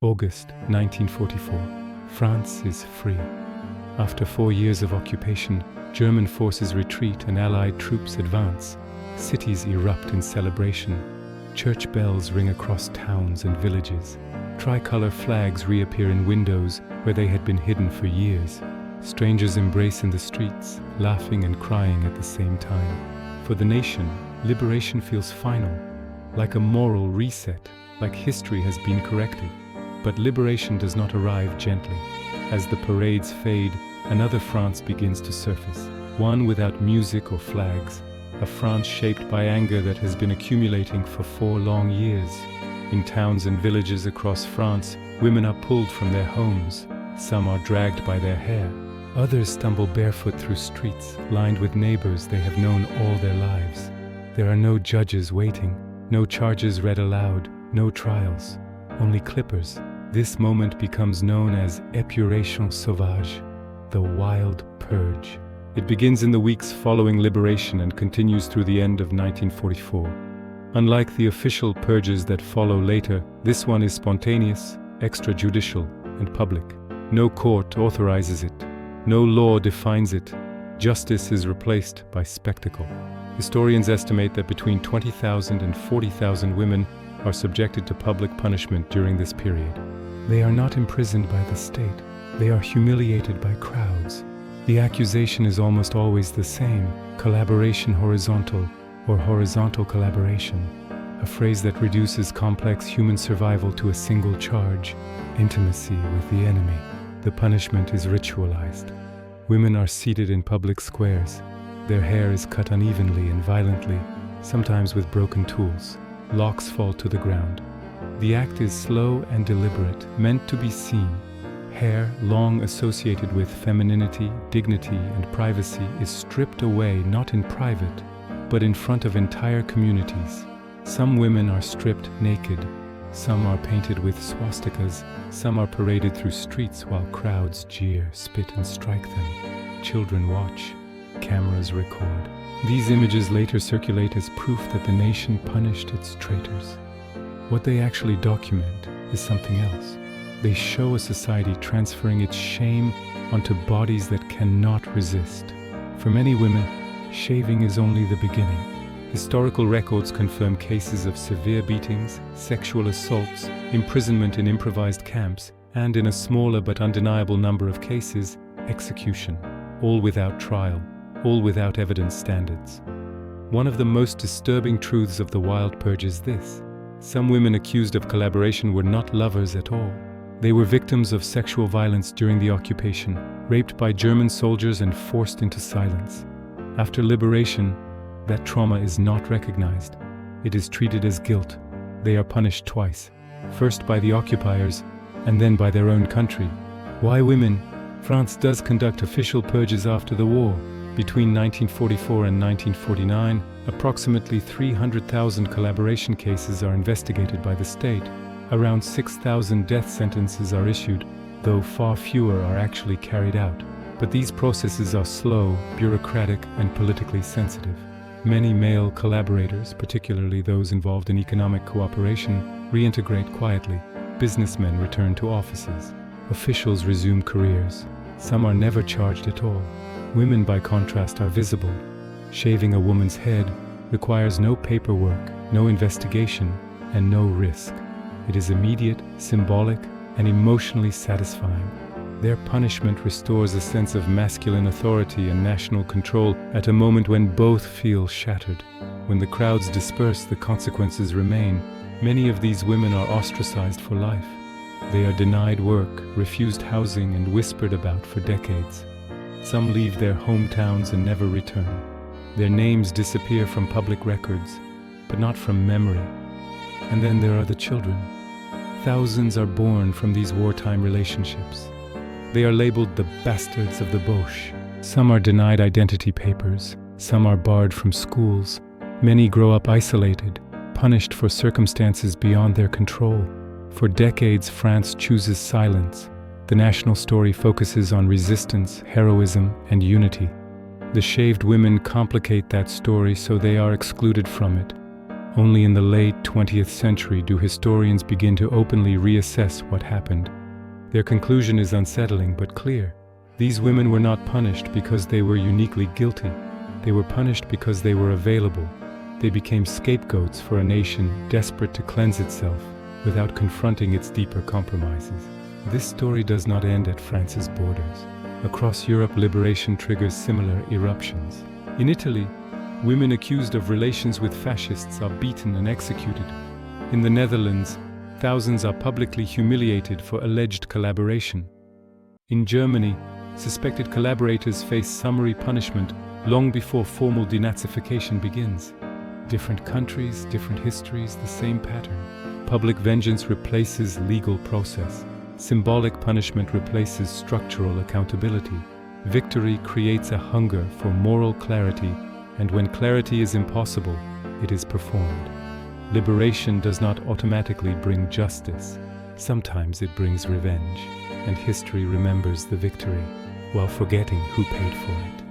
August 1944. France is free. After 4 years of occupation, German forces retreat and Allied troops advance. Cities erupt in celebration. Church bells ring across towns and villages. Tricolor flags reappear in windows where they had been hidden for years. Strangers embrace in the streets, laughing and crying at the same time. For the nation, liberation feels final, like a moral reset, like history has been corrected. But liberation does not arrive gently. As the parades fade, another France begins to surface. One without music or flags. A France shaped by anger that has been accumulating for 4 long years. In towns and villages across France, women are pulled from their homes. Some are dragged by their hair. Others stumble barefoot through streets, lined with neighbors they have known all their lives. There are no judges waiting, no charges read aloud, no trials, only clippers. This moment becomes known as épuration sauvage, the wild purge. It begins in the weeks following liberation and continues through the end of 1944. Unlike the official purges that follow later, this one is spontaneous, extrajudicial, and public. No court authorizes it. No law defines it. Justice is replaced by spectacle. Historians estimate that between 20,000 and 40,000 women are subjected to public punishment during this period. They are not imprisoned by the state. They are humiliated by crowds. The accusation is almost always the same: collaboration horizontal or horizontal collaboration, a phrase that reduces complex human survival to a single charge: intimacy with the enemy. The punishment is ritualized. Women are seated in public squares. Their hair is cut unevenly and violently, sometimes with broken tools. Locks fall to the ground. The act is slow and deliberate, meant to be seen. Hair, long associated with femininity, dignity, and privacy, is stripped away not in private, but in front of entire communities. Some women are stripped naked. Some are painted with swastikas. Some are paraded through streets while crowds jeer, spit, and strike them. Children watch. Cameras record. These images later circulate as proof that the nation punished its traitors. What they actually document is something else. They show a society transferring its shame onto bodies that cannot resist. For many women, shaving is only the beginning. Historical records confirm cases of severe beatings, sexual assaults, imprisonment in improvised camps, and in a smaller but undeniable number of cases, execution, all without trial, all without evidence standards. One of the most disturbing truths of the wild purge is this: some women accused of collaboration were not lovers at all. They were victims of sexual violence during the occupation, raped by German soldiers and forced into silence. After liberation, that trauma is not recognized. It is treated as guilt. They are punished twice, first by the occupiers and then by their own country. Why women? France does conduct official purges after the war. Between 1944 and 1949, approximately 300,000 collaboration cases are investigated by the state. Around 6,000 death sentences are issued, though far fewer are actually carried out. But these processes are slow, bureaucratic, and politically sensitive. Many male collaborators, particularly those involved in economic cooperation, reintegrate quietly. Businessmen return to offices. Officials resume careers. Some are never charged at all. Women, by contrast, are visible. Shaving a woman's head requires no paperwork, no investigation, and no risk. It is immediate, symbolic, and emotionally satisfying. Their punishment restores a sense of masculine authority and national control at a moment when both feel shattered. When the crowds disperse, the consequences remain. Many of these women are ostracized for life. They are denied work, refused housing, and whispered about for decades. Some leave their hometowns and never return. Their names disappear from public records, but not from memory. And then there are the children. Thousands are born from these wartime relationships. They are labeled the bastards of the Boche. Some are denied identity papers. Some are barred from schools. Many grow up isolated, punished for circumstances beyond their control. For decades, France chooses silence. The national story focuses on resistance, heroism, and unity. The shaved women complicate that story so they are excluded from it. Only in the late 20th century do historians begin to openly reassess what happened. Their conclusion is unsettling but clear. These women were not punished because they were uniquely guilty. They were punished because they were available. They became scapegoats for a nation desperate to cleanse itself without confronting its deeper compromises. This story does not end at France's borders. Across Europe, liberation triggers similar eruptions. In Italy, women accused of relations with fascists are beaten and executed. In the Netherlands, thousands are publicly humiliated for alleged collaboration. In Germany, suspected collaborators face summary punishment long before formal denazification begins. Different countries, different histories, the same pattern. Public vengeance replaces legal process. Symbolic punishment replaces structural accountability. Victory creates a hunger for moral clarity, and when clarity is impossible, it is performed. Liberation does not automatically bring justice. Sometimes it brings revenge, and history remembers the victory while forgetting who paid for it.